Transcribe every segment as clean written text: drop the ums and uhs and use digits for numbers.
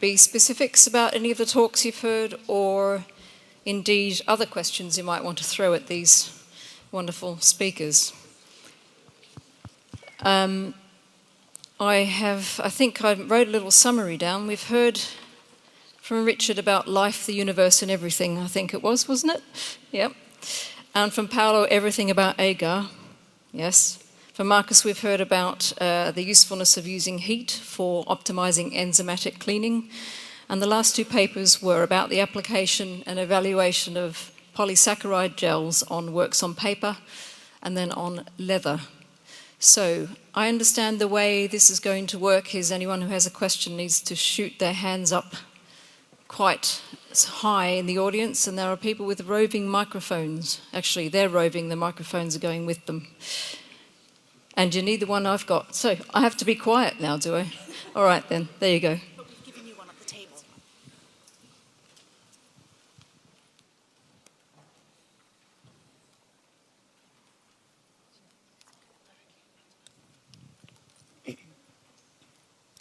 be specifics about any of the talks you've heard, or indeed other questions you might want to throw at these wonderful speakers. I think I wrote a little summary down. We've heard from Richard about life, the universe and everything, I think it was, wasn't it? Yep. And from Paolo, everything about agar. Yes. From Marcus, we've heard about the usefulness of using heat for optimizing enzymatic cleaning. And the last two papers were about the application and evaluation of polysaccharide gels on works on paper and then on leather. So I understand the way this is going to work is anyone who has a question needs to shoot their hands up quite high in the audience, and there are people with roving microphones. Actually, they're roving, the microphones are going with them. And you need the one I've got. So I have to be quiet now, do I? All right then, there you go. But we've given you one at the table.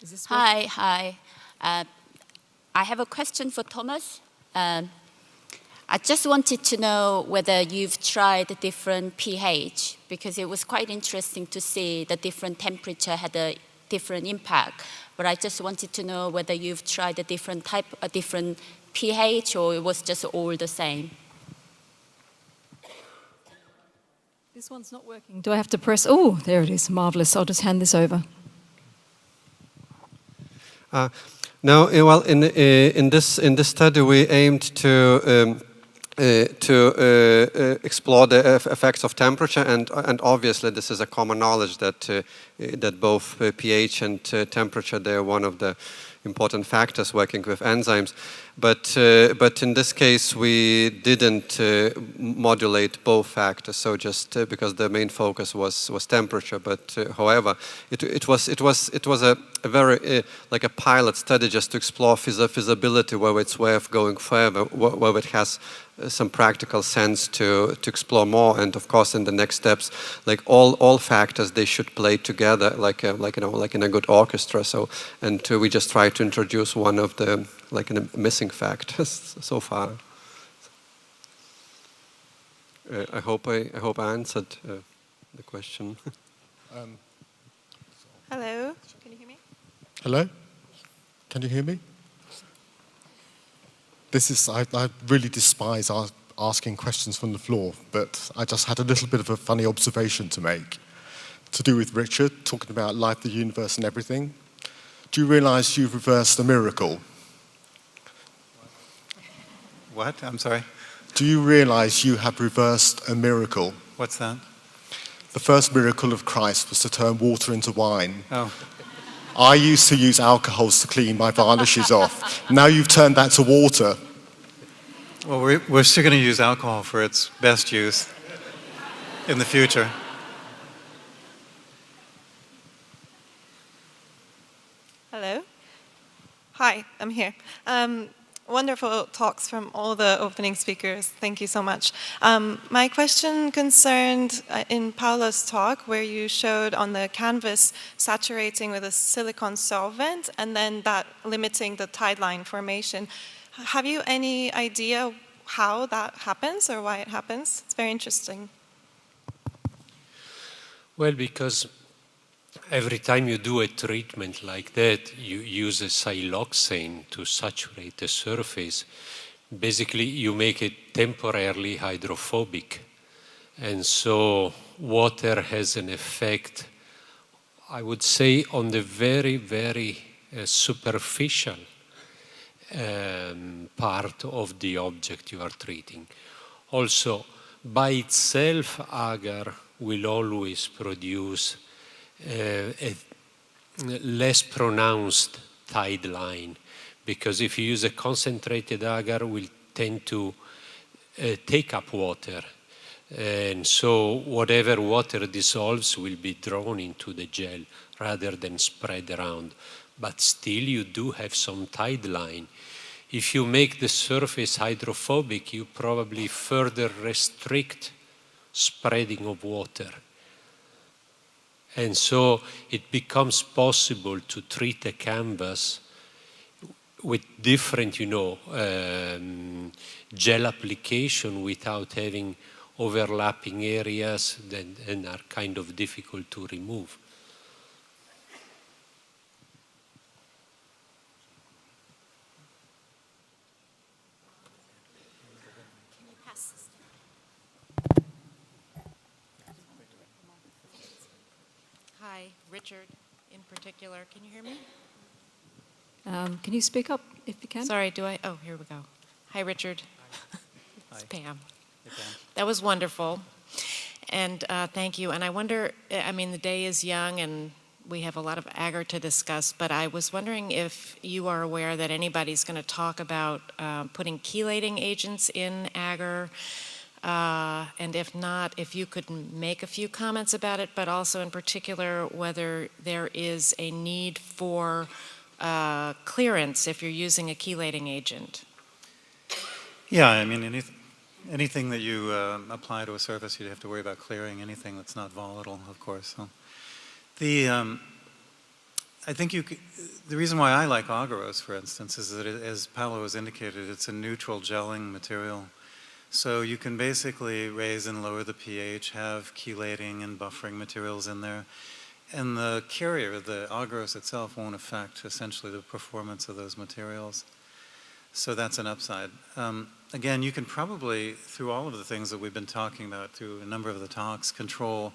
Is this Hi. I have a question for Thomas. I just wanted to know whether you've tried a different pH, because it was quite interesting to see the different temperature had a different impact. But I just wanted to know whether you've tried a different pH, or it was just all the same. This one's not working. Do I have to press? Oh, there it is. Marvelous. I'll just hand this over. No, well, in this study we aimed to explore the effects of temperature, and obviously this is a common knowledge that that both pH and temperature, they're one of the important factors working with enzymes. But in this case we didn't modulate both factors, so just because the main focus was temperature. But however, it was a very like a pilot study just to explore feasibility, whether it's worth going further, whether it has some practical sense to explore more. And of course, in the next steps, like all factors, they should play together like in a good orchestra. So, and we just try to introduce one of the missing factors so far. I hope I answered the question. Hello, can you hear me? Hello? Can you hear me? I really despise asking questions from the floor, but I just had a little bit of a funny observation to make to do with Richard, talking about life, the universe and everything. Do you realize you've reversed a miracle? What? I'm sorry? Do you realize you have reversed a miracle? What's that? The first miracle of Christ was to turn water into wine. Oh. I used to use alcohols to clean my varnishes off. Now you've turned that to water. Well, we're still going to use alcohol for its best use in the future. Hello. Hi, I'm here. Wonderful talks from all the opening speakers. Thank you so much. My question concerned in Paolo's talk, where you showed on the canvas saturating with a silicon solvent and then that limiting the tide line formation. Have you any idea how that happens or why it happens? It's very interesting. Well, because every time you do a treatment like that, you use a siloxane to saturate the surface. Basically, you make it temporarily hydrophobic. And so water has an effect, I would say, on the very, very superficial part of the object you are treating. Also, by itself, agar will always produce a less pronounced tide line, because if you use a concentrated agar, will tend to take up water, and so whatever water dissolves will be drawn into the gel rather than spread around. But still you do have some tide line. If you make the surface hydrophobic, you probably further restrict spreading of water. And so it becomes possible to treat a canvas with different, gel application without having overlapping areas that and are kind of difficult to remove. Hi, Richard in particular. Can you hear me? Can you speak up if you can? Sorry, do I? Oh, here we go. Hi, Richard. It's Hi. Pam. Hey, Pam. That was wonderful. And thank you. And I wonder, I mean, the day is young and we have a lot of agar to discuss, but I was wondering if you are aware that anybody's going to talk about putting chelating agents in agar. And if not, if you could make a few comments about it, but also in particular whether there is a need for clearance if you're using a chelating agent. Yeah, I mean, anything that you apply to a surface, you'd have to worry about clearing. Anything that's not volatile, of course. So I think the reason why I like agarose, for instance, is that as Paolo has indicated, it's a neutral gelling material. So you can basically raise and lower the pH, have chelating and buffering materials in there. And the carrier, the agarose itself, won't affect essentially the performance of those materials. So that's an upside. Again, you can probably, through all of the things that we've been talking about, through a number of the talks, control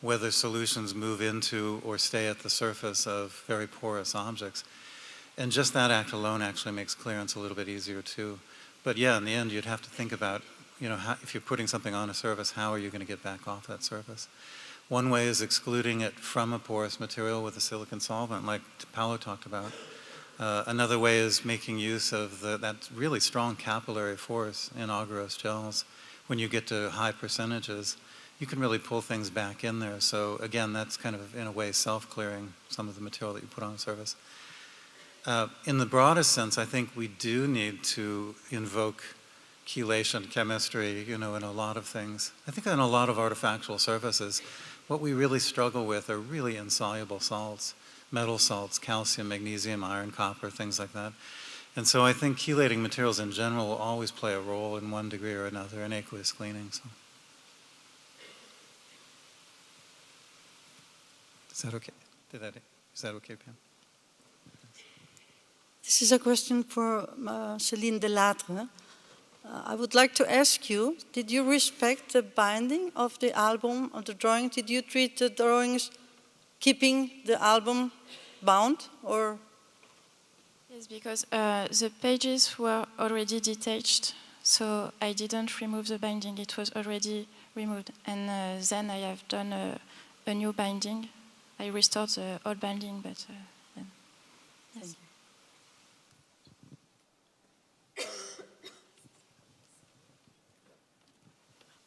whether solutions move into or stay at the surface of very porous objects. And just that act alone actually makes clearance a little bit easier too. But yeah, in the end, you'd have to think about, if you're putting something on a surface, how are you going to get back off that surface? One way is excluding it from a porous material with a silicon solvent, like Paolo talked about. Another way is making use of that really strong capillary force in agarose gels. When you get to high percentages, you can really pull things back in there. So again, that's kind of, in a way, self-clearing some of the material that you put on a surface. In the broadest sense, I think we do need to invoke chelation chemistry, in a lot of things. I think on a lot of artifactual surfaces, what we really struggle with are really insoluble salts, metal salts, calcium, magnesium, iron, copper, things like that. And so I think chelating materials in general will always play a role in one degree or another in aqueous cleaning. So. Is that okay? Is that okay, Pam? This is a question for Céline Delattre. I would like to ask you, did you respect the binding of the album, of the drawing? Did you treat the drawings keeping the album bound, or? Yes, because the pages were already detached, so I didn't remove the binding. It was already removed. And then I have done a new binding. I restored the old binding, but then, yes.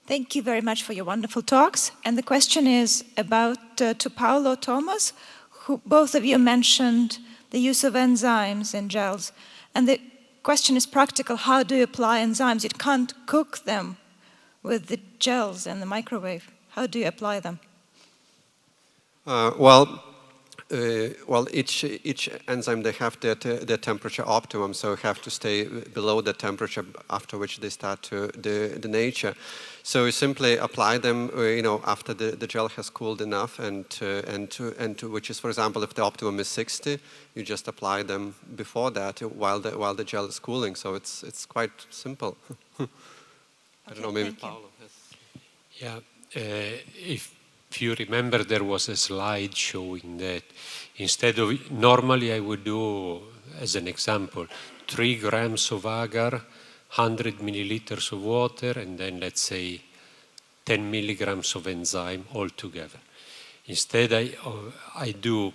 Thank you very much for your wonderful talks. And the question is about to Paolo, Thomas, who both of you mentioned the use of enzymes in gels. And the question is practical. How do you apply enzymes? You can't cook them with the gels in the microwave. How do you apply them? Each enzyme, they have their temperature optimum, so have to stay below the temperature after which they start to denature. So you simply apply them, after the gel has cooled enough, and which is, for example, if the optimum is 60, you just apply them before that while the gel is cooling. So it's quite simple. I don't know, maybe Paolo. Yeah, if you remember, there was a slide showing that instead of, normally I would do, as an example, 3 grams of agar, 100 milliliters of water, and then let's say 10 milligrams of enzyme all together. Instead, I do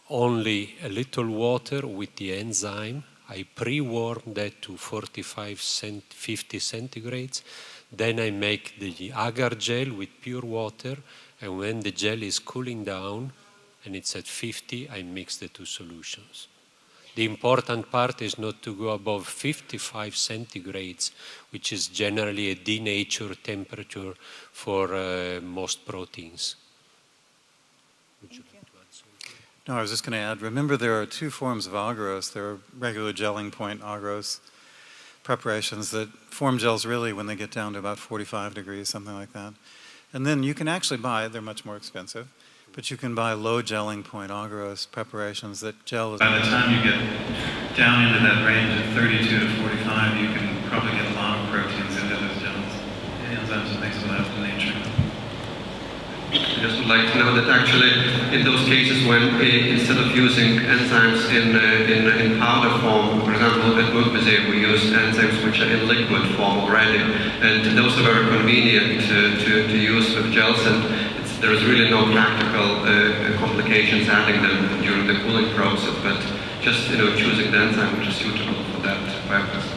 only a little water with the enzyme. I pre-warm that to 50 centigrades. Then I make the agar gel with pure water. And when the gel is cooling down and it's at 50, I mix the two solutions. The important part is not to go above 55 centigrades, which is generally a denatured temperature for most proteins. Would you like to add something? No, I was just going to add, remember there are two forms of agarose. There are regular gelling point agarose preparations that form gels really when they get down to about 45 degrees, something like that. And then you can actually buy, they're much more expensive, but you can buy low gelling point agarose preparations that gel. By the time you get down into that range of 32 to 45, you can probably get a lot of proteins into those gels. Enzymes and things of that nature. I just would like to know that actually in those cases when instead of using enzymes in powder form, for example at Moog Museum we used enzymes which are in liquid form already, and those are very convenient to use with gels, and there is really no practical complications adding them during the cooling process, but just choosing the enzyme which is suitable for that purpose.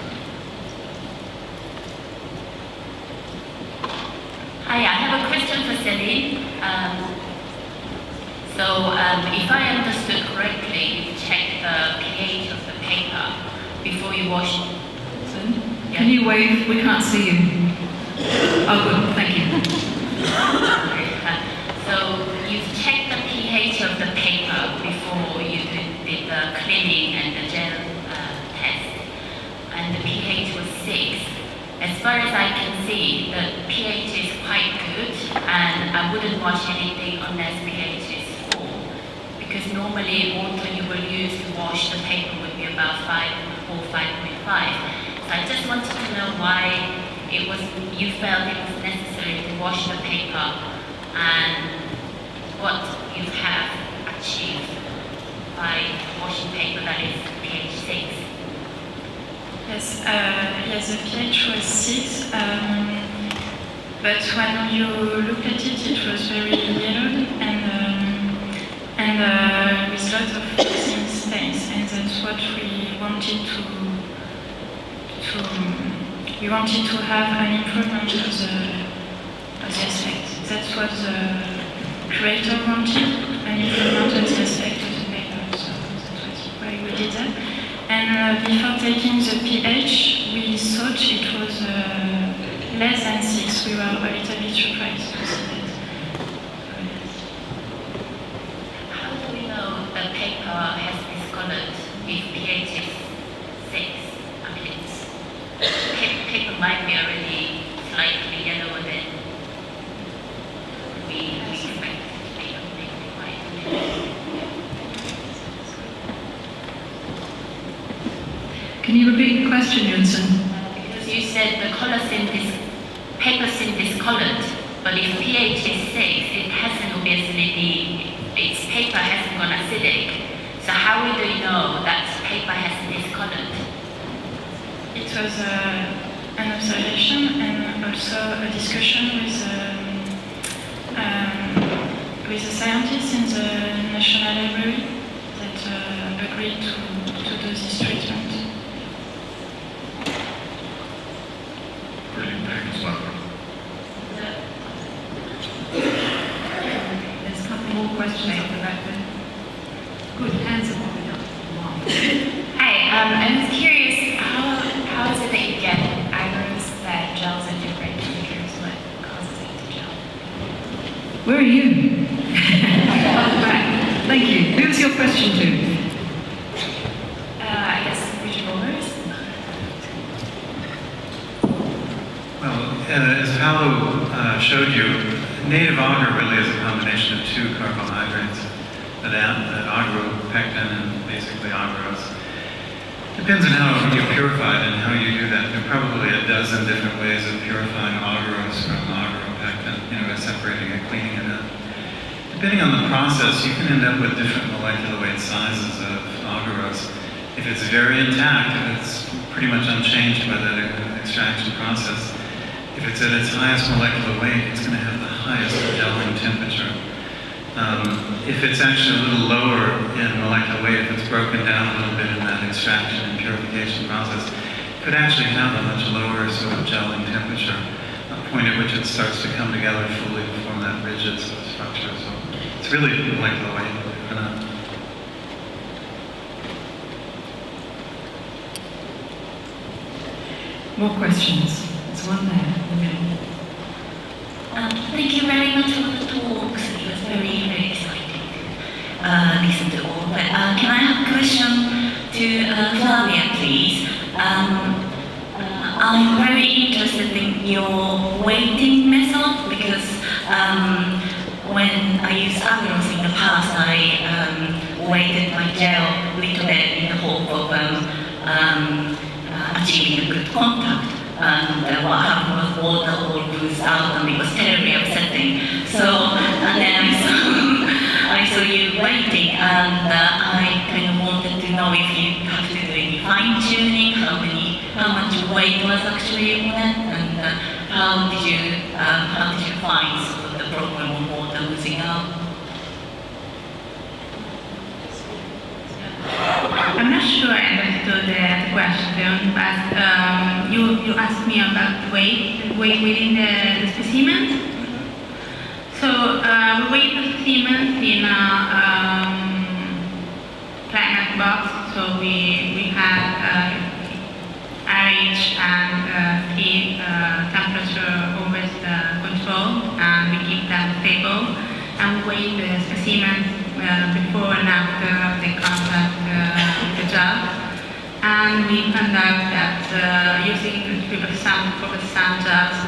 Hi, I have a question for Celine. If I understood correctly, you check the pH of the paper before you wash it. Can you wave? We can't see you. Oh, good. Thank you. So you check the pH of the paper before you did the cleaning and the gel test, and the pH was 6. As far as I can see, the pH is quite good, and I wouldn't wash anything unless pH is 4, because normally water you will use to wash the paper would be about 5 or 5.5. So I just wanted to know why you felt it was necessary to wash the paper, and what you have achieved by washing paper that is pH 6. Yes, the pH was 6, but when you look at it, it was very yellowed and with lots of frozen stains, and that's what we wanted to have an improvement of the aspect. That's what the creator wanted, an improvement of the aspect of the paper. So that's why we did that. And before taking the pH, we thought it was less than 6. We were a little bit surprised to see that. How do we know the paper has discolored if pH is 6? I mean, paper might be already slightly yellower than we expect paper to be white. Can you repeat the question, Yunsen? Because you said the paper seemed discolored, but if pH is 6, it hasn't obviously, its paper hasn't gone acidic. So how do you know that paper hasn't discolored? It was an observation and also a discussion with the scientists in the National Library that agreed to do this treatment. There's a couple more questions at the back there. Good, hands are popping up. Wow. Hi, I was curious, how is it that you get agarose that gels at different temperatures? What causes it to gel? Where are you? At the back. Thank you. Who's your question to? I guess Richard Boulders. Well, as Paolo showed you, native agar really is a combination of 2 carbohydrates, that agropectin and basically agarose. Depends on how you purify it and how you do that. There are probably a dozen different ways of purifying agarose from agropectin, by separating and cleaning it up. Depending on the process, you can end up with different molecular weight sizes of agarose. If it's very intact, if it's pretty much unchanged by the extraction process, if it's at its highest molecular weight, it's going to have the highest gelling temperature. If it's actually a little lower in molecular weight, if it's broken down a little bit in that extraction and purification process, it could actually have a much lower sort of gelling temperature, a point at which it starts to come together fully to form that rigid sort of structure. So it's really molecular weight, believe it or not. More questions? There's one there. Okay. Thank you very much for the talks. It was very, very exciting. Listen to Can I have a question to Flavia, please? I'm very interested in your weighting method because when I used Agarose in the past, I weighted my gel a little bit in the hope of achieving a good contact. And what happened was water all oozed out and it was terribly upsetting. So, and then I saw you weighting and I kind of wanted to know if you have to do any fine tuning, how much weight was actually on it, and how did you find sort of the problem of water oozing out? I'm not sure I understood the question, but you asked me about the weight within the specimen. So we weigh the specimens in a climate box. So we have RH and heat temperature always controlled, and we keep them stable. And we weigh the specimens before and after the contact with the gel. And we found out that using 3% gels,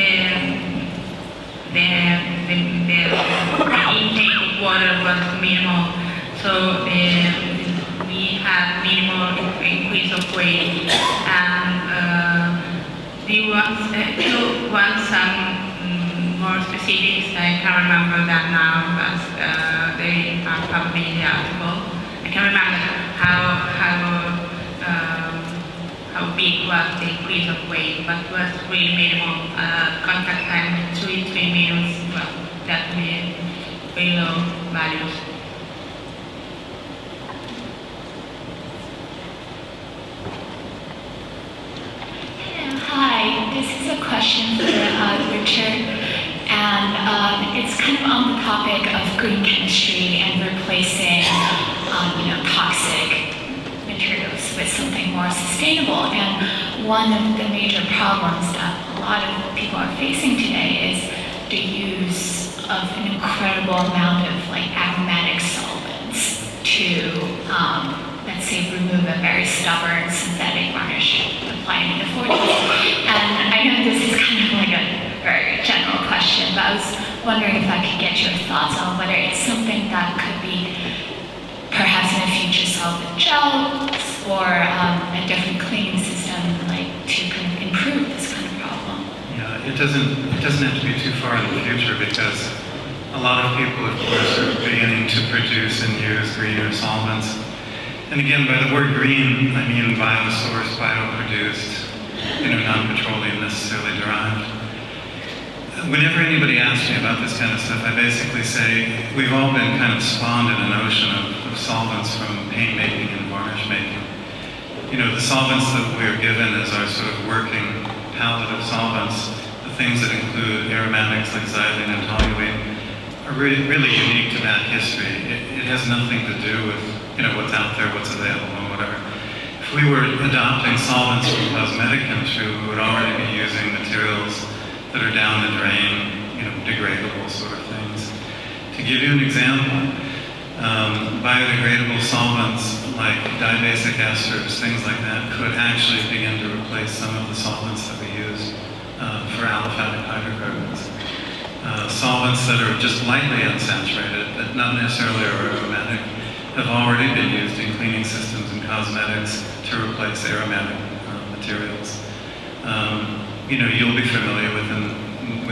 the intake of water was minimal. So we had minimal increase of weight. And do you want some more specifics? I can't remember that now, but they are probably in the article. I can't remember how big was the increase of weight, but it was really minimal. Contact time 3 minutes, well, definitely very low values. Hi, this is a question for Richard, and it's kind of on the topic of green chemistry and replacing, toxic materials with something more sustainable. And one of the major problems that a lot of people are facing today is the use of an incredible amount of aromatic solvents to let's say, remove a very stubborn synthetic varnish applying in the 40s. And I know this is kind of like a very general question, but I was wondering if I could get your thoughts on whether it's something that could be perhaps in the future solved with gels or a different cleaning system, to kind of improve this kind of problem. Yeah, it doesn't have to be too far in the future because a lot of people, of course, are beginning to produce and use greener solvents. And again, by the word green, I mean biosourced, bioproduced, non-petroleum necessarily derived. Whenever anybody asks me about this kind of stuff, I basically say we've all been kind of spawned in an ocean of solvents from paint making and varnish making. The solvents that we're given as our sort of working palette of solvents, the things that include aromatics like xylene and toluene, are really unique to that history. It has nothing to do with what's out there, what's available, and whatever. If we were adopting solvents from cosmetic chemistry, we would already be using materials that are down the drain, degradable sort of things. To give you an example, biodegradable solvents like dibasic esters, things like that, could actually begin to replace some of the solvents that we use for aliphatic hydrocarbons. Solvents that are just lightly unsaturated, but not necessarily aromatic, have already been used in cleaning systems and cosmetics to replace aromatic materials. You'll be familiar with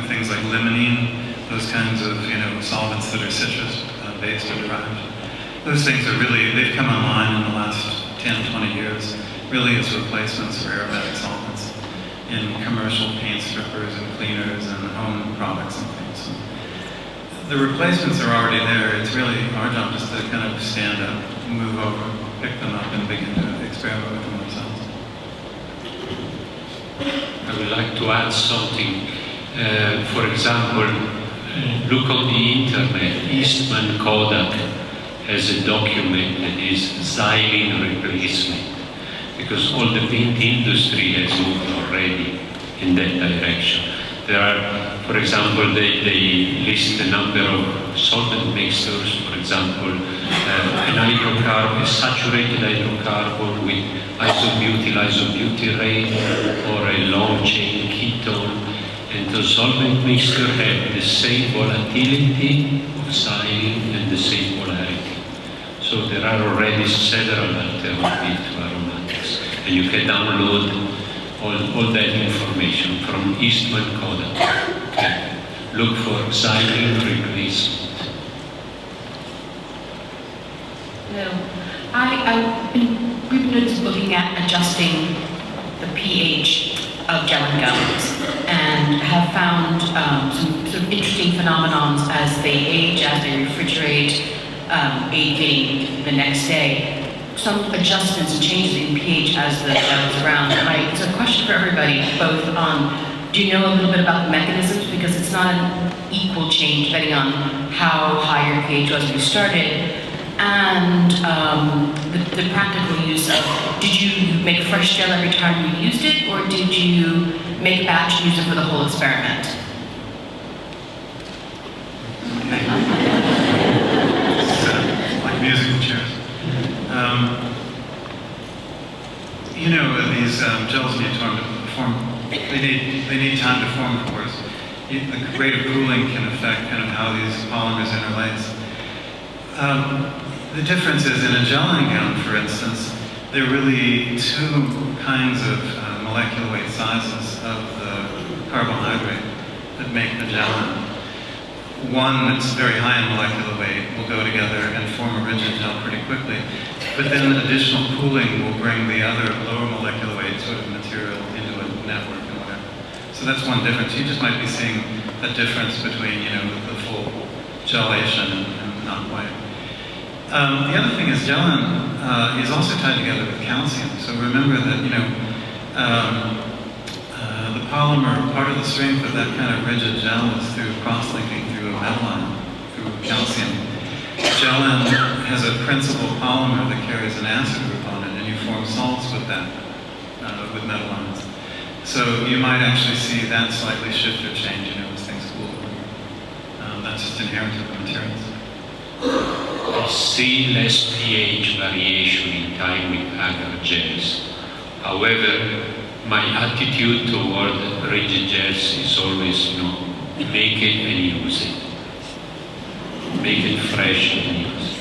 things like limonene, those kinds of solvents that are citrus-based or derived. Those things are they've come online in the last 10, 20 years, really as replacements for aromatic solvents in commercial paint strippers and cleaners and home products and things. So the replacements are already there. It's really our job just to kind of stand up, move over, pick them up, and begin to experiment with them themselves. I would like to add something. For example, look on the internet. Eastman Kodak has a document that is xylene replacement, because all the paint industry has moved already in that direction. There are, for example, they list a number of solvent mixtures, for example, an hydrocarbon, a saturated hydrocarbon with isobutyrate or a long-chain ketone, and the solvent mixture have the same volatility of xylene and the same polarity. So there are already several alternatives to aromatics, and you can download all that information from Eastman Kodak. Okay. Look for xylene replacement. We've been looking at adjusting the pH of gel and gums and have found some sort of interesting phenomenons as they age, as they refrigerate, aging the next day. Some adjustments and changes in pH as the gel is around. It's a question for everybody, both on, do you know a little bit about the mechanisms? Because it's not an equal change depending on how high your pH was when you started, and the practical use of, did you make fresh gel every time you used it, or did you make a batch and use it for the whole experiment? Like musical chairs. You know, these gels need time to form. They need time to form, of course. The rate of cooling can affect kind of how these polymers interlace. The difference is in a gelling gum, for instance, there are really two kinds of molecular weight sizes of the carbohydrate that make the gelatin. One that's very high in molecular weight will go together and form a rigid gel pretty quickly, but then additional cooling will bring the other lower molecular weight sort of material into a network and whatever. So that's one difference. You just might be seeing a difference between, you know, the full gelation and not quite. The other thing is gelatin is also tied together with calcium. So remember that, you know, the polymer, part of the strength of that kind of rigid gel is through cross-linking through a metal ion, through calcium. Gelatin has a principal polymer that carries an acid group on it, and you form salts with that, with metal ions. So you might actually see that slightly shift or change, you know, as things cool. That's just inherent to the materials. I see less pH variation in time with agar gels. However, my attitude toward rigid gels is always, you know, make it and use it. Make it fresh and use it.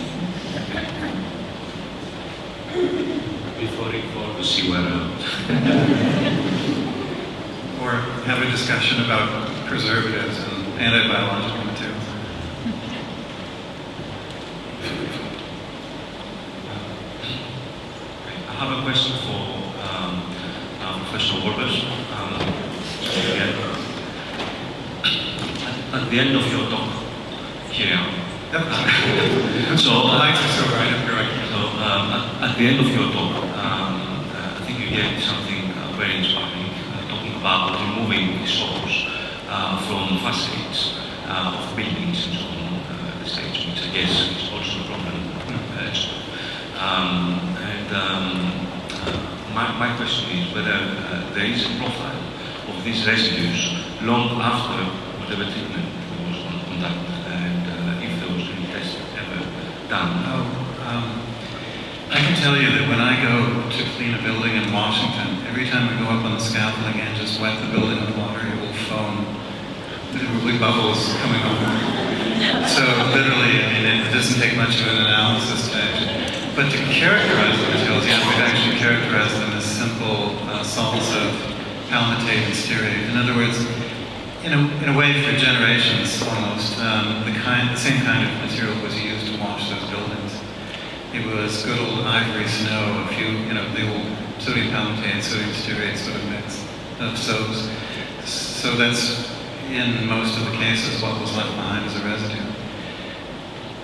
Before it falls, you are out. Or have a discussion about preservatives and antibiological materials. I have a question for Professor Wolbers. At the end of your talk here, so at the end of your talk, I think you gave something very inspiring, talking about removing source from facades of buildings and so on, the States, which I guess is also a problem. My question is whether there is a profile of these residues long after whatever treatment was conducted, and if there was any test ever done. I can tell you that when I go to clean a building in Washington, every time we go up on the scaffolding and just wet the building with water, it will foam. There will be bubbles coming over. So literally, I mean, it doesn't take much of an analysis to actually. But to characterize the materials, yeah, we've actually characterized them as simple salts of palmitate and stearate. In other words, in a way, for generations almost, the same kind of material was used to wash those buildings. It was good old ivory snow, a few, you know, the old sodium palmitate, sodium stearate sort of mix of soaps. So that's, in most of the cases, what was left behind as a residue.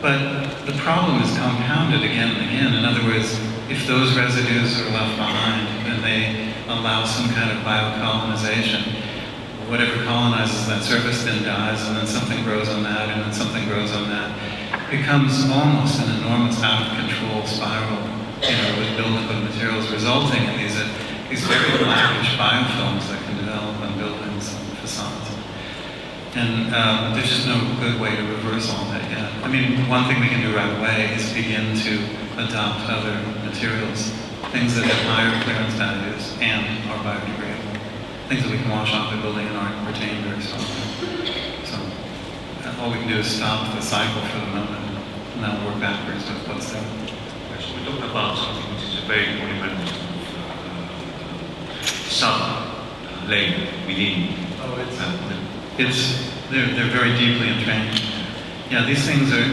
But the problem is compounded again and again. In other words, if those residues are left behind and they allow some kind of biocolonization, whatever colonizes that surface then dies, and then something grows on that, and then something grows on that. It becomes almost an enormous out-of-control spiral, you know, with buildup of materials, resulting in these very blackish biofilms that can develop on buildings and facades. And there's just no good way to reverse all that yet. I mean, one thing we can do right away is begin to adopt other materials, things that have higher clearance values and are biodegradable, things that we can wash off the building and aren't retained very strongly. So all we can do is stop the cycle for the moment and now work backwards with what's there. So we talked about something which is a very monumental sub-layer within. They're very deeply entrained. Yeah, these things are,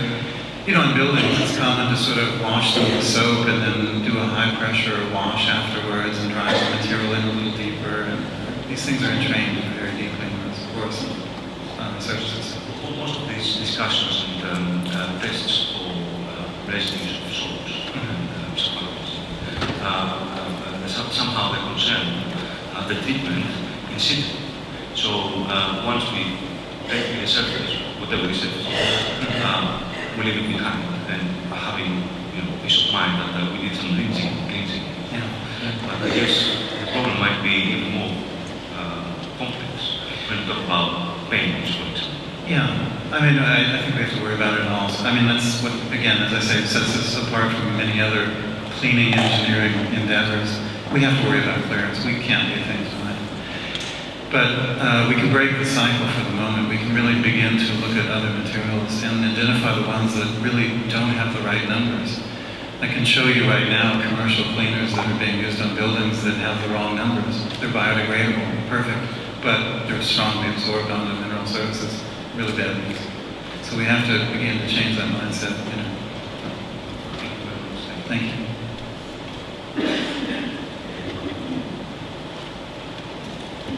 you know, in buildings it's common to sort of wash them with soap and then do a high pressure wash afterwards and drive the material in a little deeper. And these things are entrained very deeply in those porous surfaces. Most of these discussions and tests for residues of salts somehow they concern the treatment in situ. So once we take the surface, whatever the surface is, we leave it behind, and having peace of mind that we did some cleansing. Yeah. But I guess the problem might be even more complex when we talk about paints, for example. Yeah, I mean, I think we have to worry about it all. I mean, that's what, again, as I say, sets us apart from many other cleaning engineering endeavors. We have to worry about clearance. We can't do things fine. But we can break the cycle for the moment. We can really begin to look at other materials and identify the ones that really don't have the right numbers. I can show you right now commercial cleaners that are being used on buildings that have the wrong numbers. They're biodegradable, perfect, but they're strongly absorbed onto mineral surfaces. Really bad news. So we have to begin to change that mindset. Thank you.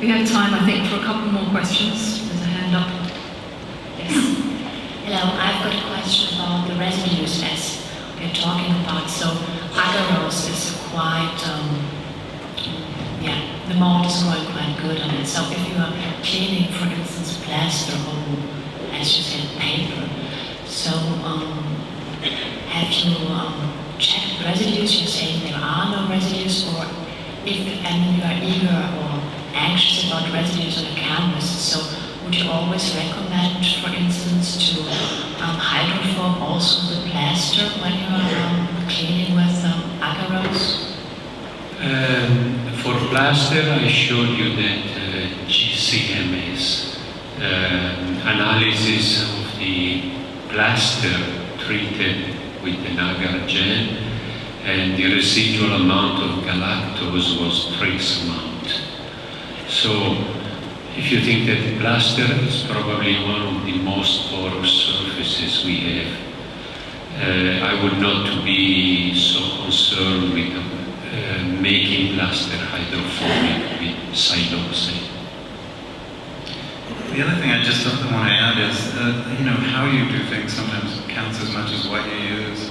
We have time, I think, for a couple more questions. There's a hand up. Yes. Hello, I've got a question about the residues as we're talking about. So agarose is quite, the mold is going quite good on it. So if you are cleaning, for instance, plaster or, as you said, paper, so have you checked residues? You're saying there are no residues, or if you are eager or anxious about residues on a canvas, so would you always recommend, for instance, to hydroform also the plaster when you are cleaning with agarose? For plaster, I showed you that GCMS analysis of the plaster treated with an agar gel, and the residual amount of galactose was trace amount. So, if you think that the plaster is probably one of the most porous surfaces we have, I would not be so concerned with making plaster hydrophobic with siloxane. The other thing I just want to add is, how you do things sometimes counts as much as what you use.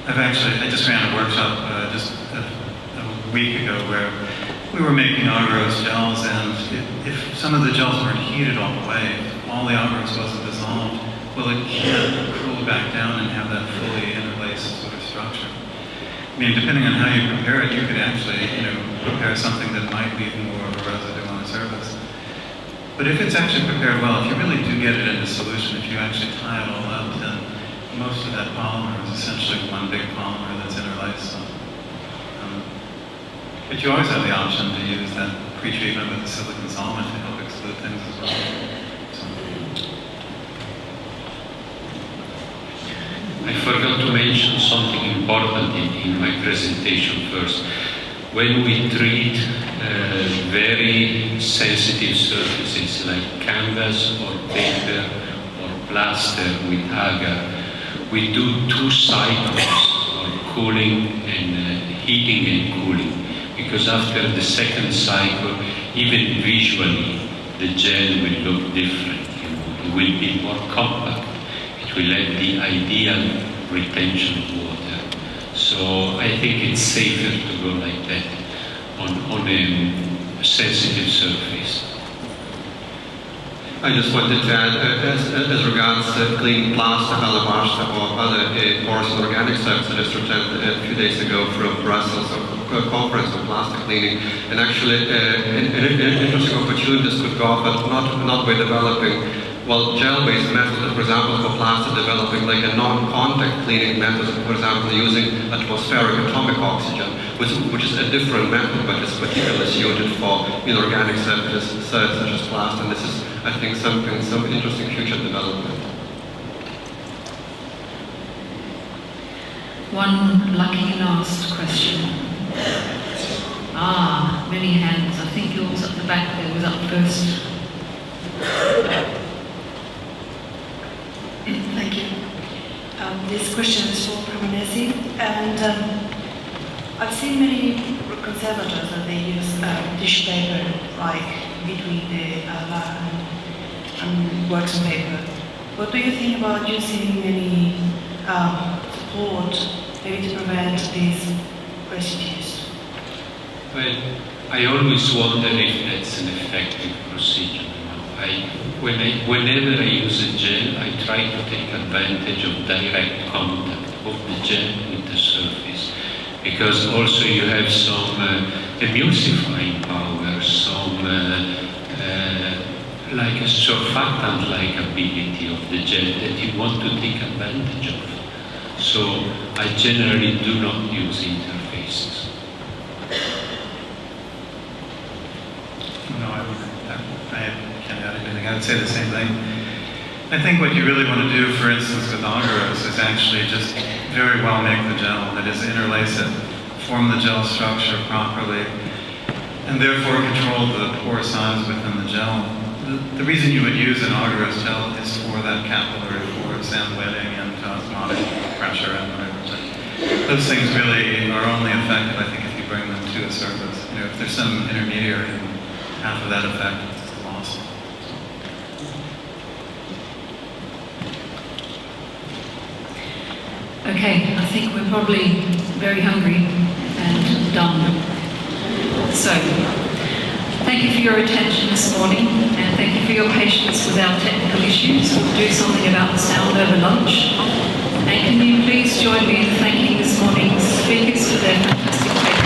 I just ran a workshop just a week ago where we were making agarose gels, and if some of the gels weren't heated all the way, all the agarose wasn't dissolved, well, it can't cool back down and have that fully interlaced sort of structure. I mean, depending on how you prepare it, you could actually, prepare something that might leave more of a residue on the surface. But if it's actually prepared well, if you really do get it into solution, if you actually tie it all up, then most of that polymer is essentially one big polymer that's interlaced. So, but you always have the option to use that pre-treatment with the silicon solvent to help exclude things as well. I forgot to mention something important in my presentation first. When we treat very sensitive surfaces like canvas or paper or plaster with agar, we do 2 cycles of cooling and heating and cooling. Because after the second cycle, even visually, the gel will look different. It will be more compact. It will have the ideal retention of water. So I think it's safer to go like that on a sensitive surface. I just wanted to add, as regards clean plaster, alabaster, or other porous and organic surfaces, I just returned a few days ago from Brussels, a conference on plastic cleaning, and actually an interesting opportunity this could go off, but not by developing well, gel-based methods, for example, for plaster developing like a non-contact cleaning method, for example, using atmospheric atomic oxygen, which is a different method, but it's particularly suited for inorganic surfaces such as plaster. And this is, I think, some interesting future development. One lucky last question. Many hands. I think yours at the back there was up first. Thank you. This question is for Cremonesi, and I've seen many conservators that they use tissue paper, like between the alba and works on paper. What do you think about using any support, maybe to prevent these residues? Well, I always wonder if that's an effective procedure. Whenever I use a gel, I try to take advantage of direct contact of the gel with the surface, because also you have some emulsifying power, some like a surfactant-like ability of the gel that you want to take advantage of. So I generally do not use interfaces. No, I can't add anything. I would say the same thing. I think what you really want to do, for instance, with agarose is actually just very well make the gel, that is, interlace it, form the gel structure properly, and therefore control the pore size within the gel. The reason you would use an agarose gel is for that capillary force and wetting and osmotic pressure and whatever. But those things really are only effective, I think, if you bring them to a surface. You know, if there's some intermediary, half of that effect is lost. Okay, I think we're probably very hungry and done. So, thank you for your attention this morning, and thank you for your patience with our technical issues. We'll do something about the sound over lunch. And can you please join me in thanking this morning's speakers for their fantastic papers.